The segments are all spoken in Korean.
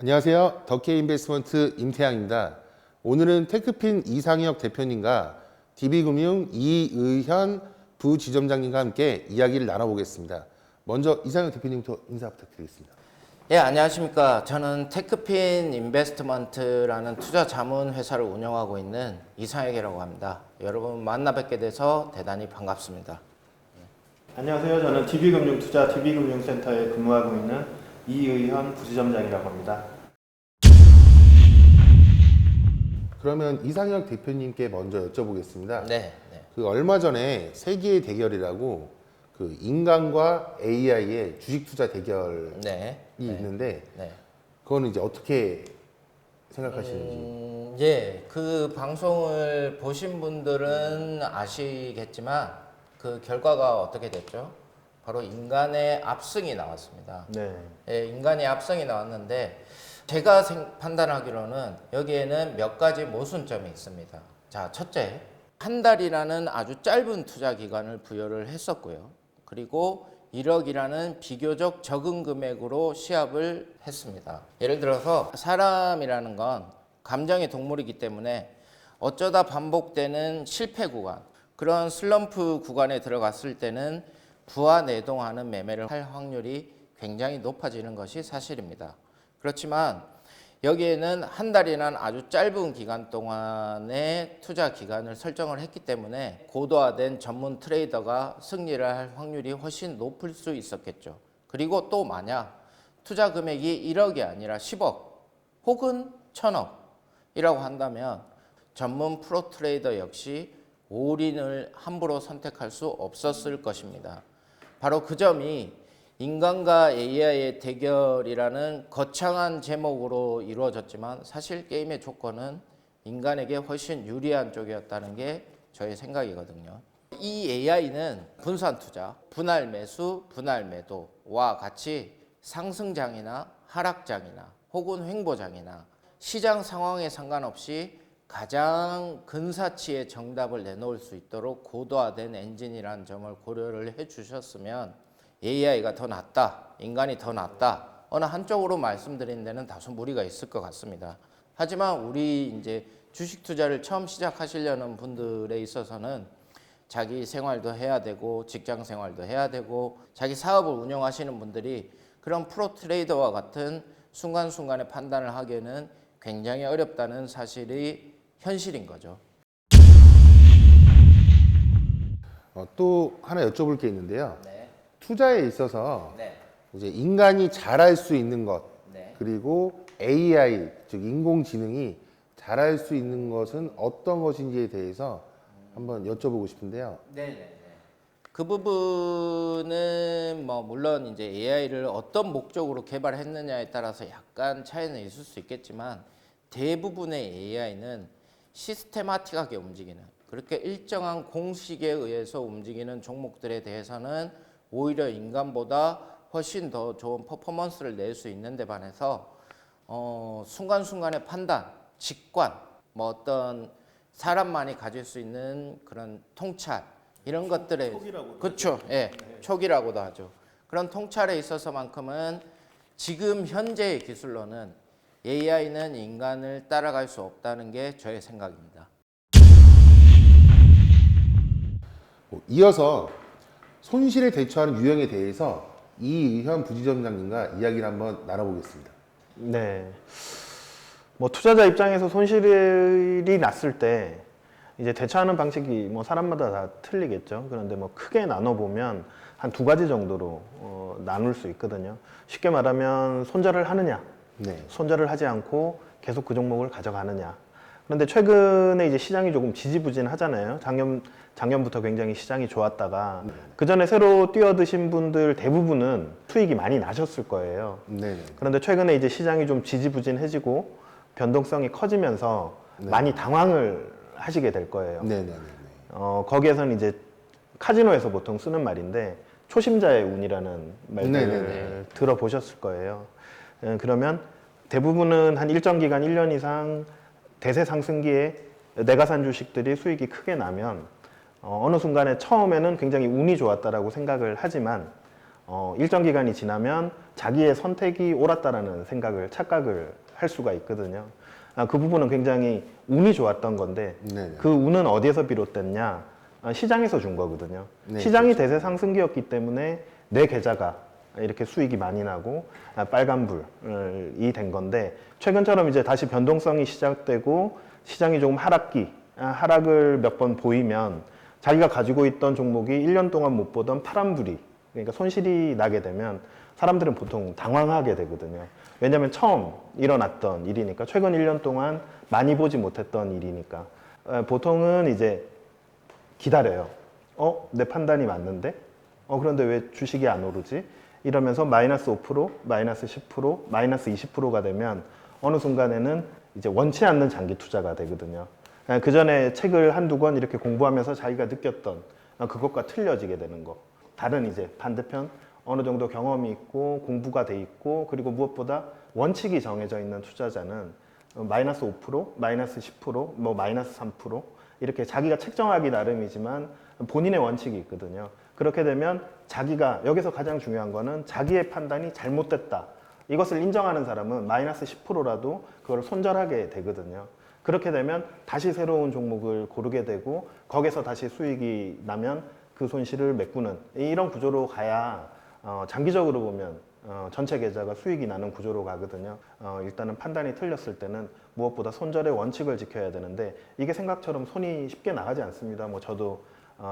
안녕하세요. 덕케인베스트먼트 임태양입니다. 오늘은 테크핀 이상혁 대표님과 DB금융 이의현 부지점장님과 함께 이야기를 나눠보겠습니다. 먼저 이상혁 대표님부터 인사 부탁드리겠습니다. 예, 안녕하십니까. 저는 테크핀 인베스트먼트라는 투자 자문 회사를 운영하고 있는 이상혁이라고 합니다. 여러분 만나 뵙게 돼서 대단히 반갑습니다. 안녕하세요. 저는 DB금융 투자 DB금융센터에 근무하고 있는 이의현 부지점장이라고 합니다. 그러면 이상혁 대표님께 먼저 여쭤보겠습니다. 네. 그 얼마 전에 세계의 대결이라고 그 인간과 AI의 주식 투자 대결이 있는데 그거는 이제 어떻게 생각하시는지? 예, 그 방송을 보신 분들은 아시겠지만 그 결과가 어떻게 됐죠? 바로 인간의 압승이 나왔습니다. 네. 예, 인간의 압승이 나왔는데 제가 판단하기로는 여기에는 몇 가지 모순점이 있습니다. 자, 첫째, 한 달이라는 아주 짧은 투자 기간을 부여를 했었고요. 그리고 1억이라는 비교적 적은 금액으로 시합을 했습니다. 예를 들어서 사람이라는 건 감정의 동물이기 때문에 어쩌다 반복되는 실패 구간, 그런 슬럼프 구간에 들어갔을 때는 부하내동하는 매매를 할 확률이 굉장히 높아지는 것이 사실입니다. 그렇지만 여기에는 한 달이라는 아주 짧은 기간 동안의 투자 기간을 설정을 했기 때문에 고도화된 전문 트레이더가 승리를 할 확률이 훨씬 높을 수 있었겠죠. 그리고 또 만약 투자 금액이 1억이 아니라 10억 혹은 1000억이라고 한다면 전문 프로 트레이더 역시 올인을 함부로 선택할 수 없었을 것입니다. 바로 그 점이 인간과 AI의 대결이라는 거창한 제목으로 이루어졌지만 사실 게임의 조건은 인간에게 훨씬 유리한 쪽이었다는 게 저의 생각이거든요. 이 AI는 분산 투자, 분할 매수, 분할 매도와 같이 상승장이나 하락장이나 혹은 횡보장이나 시장 상황에 상관없이 가장 근사치의 정답을 내놓을 수 있도록 고도화된 엔진이라는 점을 고려를 해 주셨으면 AI가 더 낫다, 인간이 더 낫다 어느 한쪽으로 말씀드리는 데는 다소 무리가 있을 것 같습니다. 하지만 우리 이제 주식 투자를 처음 시작하시려는 분들에 있어서는 자기 생활도 해야 되고 직장 생활도 해야 되고 자기 사업을 운영하시는 분들이 그런 프로 트레이더와 같은 순간순간의 판단을 하기에는 굉장히 어렵다는 사실이 현실인 거죠. 또 하나 여쭤볼 게 있는데요. 투자에 있어서 네. 이제 인간이 잘할 수 있는 것 네. 그리고 AI 즉 인공지능이 잘할 수 있는 것은 어떤 것인지에 대해서 한번 여쭤보고 싶은데요. 그 부분은 뭐 물론 이제 AI를 어떤 목적으로 개발했느냐에 따라서 약간 차이는 있을 수 있겠지만 대부분의 AI는 시스테마틱하게 움직이는 그렇게 일정한 공식에 의해서 움직이는 종목들에 대해서는 오히려 인간보다 훨씬 더 좋은 퍼포먼스를 낼 수 있는 데 반해서 순간순간의 판단, 직관, 뭐 어떤 사람만이 가질 수 있는 그런 통찰 이런 것들에 그렇죠, 예, 촉이라고도 하죠. 그런 통찰에 있어서만큼은 지금 현재의 기술로는 AI는 인간을 따라갈 수 없다는 게 저의 생각입니다. 이어서 손실에 대처하는 유형에 대해서 이의현 부지점장님과 이야기를 한번 나눠보겠습니다. 네. 뭐 투자자 입장에서 손실이 났을 때 이제 대처하는 방식이 뭐 사람마다 다 틀리겠죠. 그런데 뭐 크게 나눠 보면 한 두 가지 정도로 나눌 수 있거든요. 쉽게 말하면 손절을 하느냐, 손절을 하지 않고 계속 그 종목을 가져가느냐. 그런데 최근에 이제 시장이 조금 지지부진하잖아요. 작년부터 굉장히 시장이 좋았다가 그 전에 새로 뛰어드신 분들 대부분은 수익이 많이 나셨을 거예요. 그런데 최근에 이제 시장이 좀 지지부진해지고 변동성이 커지면서 많이 당황을 하시게 될 거예요. 거기에서는 이제 카지노에서 보통 쓰는 말인데 초심자의 운이라는 말들을 들어보셨을 거예요. 그러면 대부분은 한 일정 기간 1년 이상 대세 상승기에 내가 산 주식들이 수익이 크게 나면 어느 순간에 처음에는 굉장히 운이 좋았다라고 생각을 하지만 일정 기간이 지나면 자기의 선택이 옳았다라는 착각을 할 수가 있거든요. 그 부분은 굉장히 운이 좋았던 건데 네네. 그 운은 어디에서 비롯됐냐? 시장에서 준 거거든요. 네, 시장이 그렇죠. 대세 상승기였기 때문에 내 계좌가 이렇게 수익이 많이 나고 빨간불이 된 건데 최근처럼 이제 다시 변동성이 시작되고 시장이 조금 하락을 몇 번 보이면 자기가 가지고 있던 종목이 1년 동안 못 보던 파란불이 그러니까 손실이 나게 되면 사람들은 보통 당황하게 되거든요. 왜냐하면 처음 일어났던 일이니까 최근 1년 동안 많이 보지 못했던 일이니까 보통은 이제 기다려요. 내 판단이 맞는데? 그런데 왜 주식이 안 오르지? 이러면서 마이너스 5%, 마이너스 10%, 마이너스 20%가 되면 어느 순간에는 이제 원치 않는 장기 투자가 되거든요. 그 전에 책을 한두 권 이렇게 공부하면서 자기가 느꼈던 그것과 틀려지게 되는 거. 다른 이제 반대편 어느 정도 경험이 있고 공부가 돼 있고 그리고 무엇보다 원칙이 정해져 있는 투자자는 마이너스 5%, 마이너스 10%, 뭐 마이너스 3% 이렇게 자기가 책정하기 나름이지만 본인의 원칙이 있거든요. 그렇게 되면 자기가 여기서 가장 중요한 거는 자기의 판단이 잘못됐다. 이것을 인정하는 사람은 마이너스 10%라도 그걸 손절하게 되거든요. 그렇게 되면 다시 새로운 종목을 고르게 되고 거기서 다시 수익이 나면 그 손실을 메꾸는 이런 구조로 가야 장기적으로 보면 전체 계좌가 수익이 나는 구조로 가거든요. 일단은 판단이 틀렸을 때는 무엇보다 손절의 원칙을 지켜야 되는데 이게 생각처럼 손이 쉽게 나가지 않습니다. 뭐 저도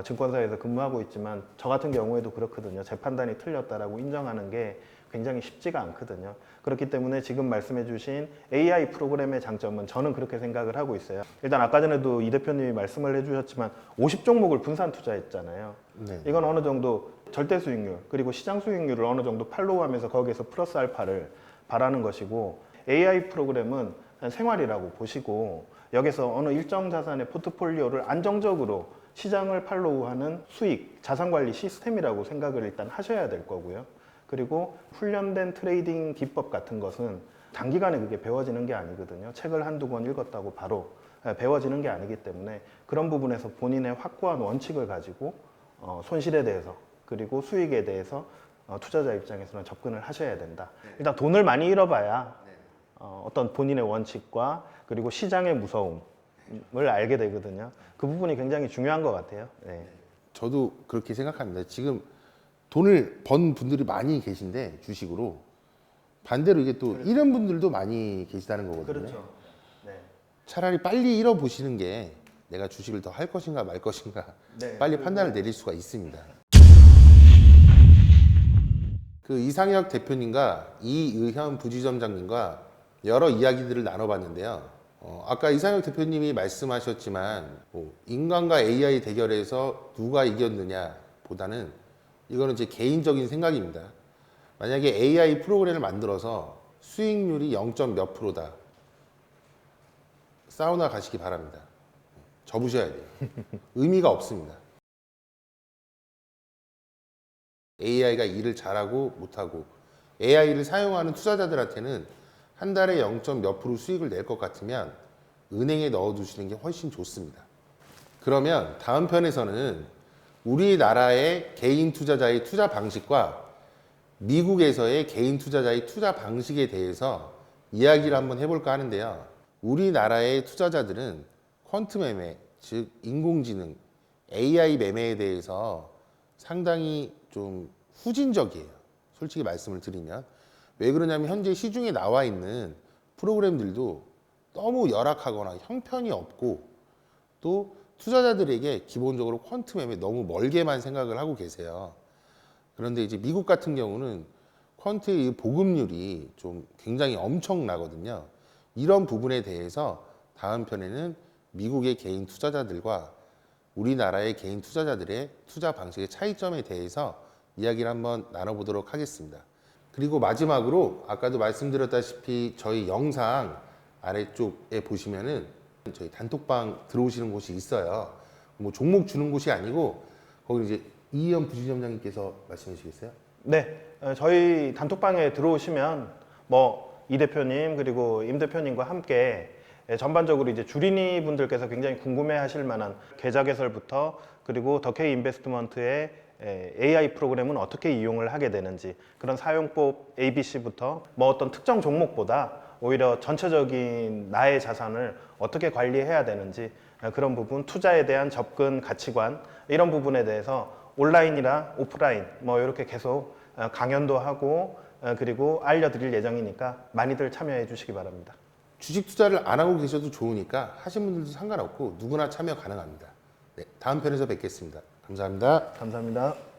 증권사에서 근무하고 있지만 저 같은 경우에도 그렇거든요. 제 판단이 틀렸다라고 인정하는 게 굉장히 쉽지가 않거든요. 그렇기 때문에 지금 말씀해 주신 AI 프로그램의 장점은 저는 그렇게 생각을 하고 있어요. 일단 아까 전에도 이 대표님이 말씀을 해주셨지만 50종목을 분산 투자했잖아요. 네. 이건 어느 정도 절대 수익률 그리고 시장 수익률을 어느 정도 팔로우하면서 거기에서 플러스 알파를 바라는 것이고 AI 프로그램은 생활이라고 보시고 여기서 어느 일정 자산의 포트폴리오를 안정적으로 시장을 팔로우하는 수익, 자산관리 시스템이라고 생각을 일단 하셔야 될 거고요. 그리고 훈련된 트레이딩 기법 같은 것은 단기간에 그게 배워지는 게 아니거든요. 책을 한두 권 읽었다고 바로 배워지는 게 아니기 때문에 그런 부분에서 본인의 확고한 원칙을 가지고 손실에 대해서 그리고 수익에 대해서 투자자 입장에서는 접근을 하셔야 된다. 일단 돈을 많이 잃어봐야 어떤 본인의 원칙과 그리고 시장의 무서움을 알게 되거든요. 그 부분이 굉장히 중요한 것 같아요. 네. 저도 그렇게 생각합니다. 지금 돈을 번 분들이 많이 계신데 주식으로 반대로 이게 또 잃은 분들도 많이 계시다는 거거든요. 그렇죠. 네. 차라리 빨리 잃어보시는 게 내가 주식을 더 할 것인가 말 것인가 네. 빨리 판단을 내릴 수가 있습니다. 그 이상혁 대표님과 이의현 부지점장님과 여러 이야기들을 나눠봤는데요. 아까 이상혁 대표님이 말씀하셨지만 인간과 AI 대결에서 누가 이겼느냐 보다는 이거는 제 개인적인 생각입니다. 만약에 AI 프로그램을 만들어서 수익률이 0. 몇 %다. 사우나 가시기 바랍니다. 접으셔야 돼요. 의미가 없습니다. AI가 일을 잘하고 못하고 AI를 사용하는 투자자들한테는 한 달에 0. 몇 % 수익을 낼 것 같으면 은행에 넣어두시는 게 훨씬 좋습니다. 그러면 다음 편에서는 우리나라의 개인 투자자의 투자 방식과 미국에서의 개인 투자자의 투자 방식에 대해서 이야기를 한번 해볼까 하는데요. 우리나라의 투자자들은 퀀트 매매, 즉 인공지능, AI 매매에 대해서 상당히 좀 후진적이에요. 솔직히 말씀을 드리면. 왜 그러냐면 현재 시중에 나와 있는 프로그램들도 너무 열악하거나 형편이 없고 또 투자자들에게 기본적으로 퀀트 매매 너무 멀게만 생각을 하고 계세요. 그런데 이제 미국 같은 경우는 퀀트의 보급률이 좀 굉장히 엄청나거든요. 이런 부분에 대해서 다음 편에는 미국의 개인 투자자들과 우리나라의 개인 투자자들의 투자 방식의 차이점에 대해서 이야기를 한번 나눠보도록 하겠습니다. 그리고 마지막으로 아까도 말씀드렸다시피 저희 영상 아래쪽에 보시면은 저희 단톡방 들어오시는 곳이 있어요. 뭐 종목 주는 곳이 아니고 거기 이제 이의현 부지점장님께서 말씀해 주시겠어요? 네, 저희 단톡방에 들어오시면 뭐 이 대표님 그리고 임 대표님과 함께 전반적으로 이제 주린이 분들께서 굉장히 궁금해하실 만한 계좌 개설부터 그리고 더케이 인베스트먼트의 AI 프로그램은 어떻게 이용을 하게 되는지 그런 사용법 ABC부터 뭐 어떤 특정 종목보다 오히려 전체적인 나의 자산을 어떻게 관리해야 되는지 그런 부분, 투자에 대한 접근 가치관 이런 부분에 대해서 온라인이나 오프라인 뭐 이렇게 계속 강연도 하고 그리고 알려드릴 예정이니까 많이들 참여해 주시기 바랍니다. 주식 투자를 안 하고 계셔도 좋으니까 하신 분들도 상관없고 누구나 참여 가능합니다. 네, 다음 편에서 뵙겠습니다. 감사합니다. 감사합니다.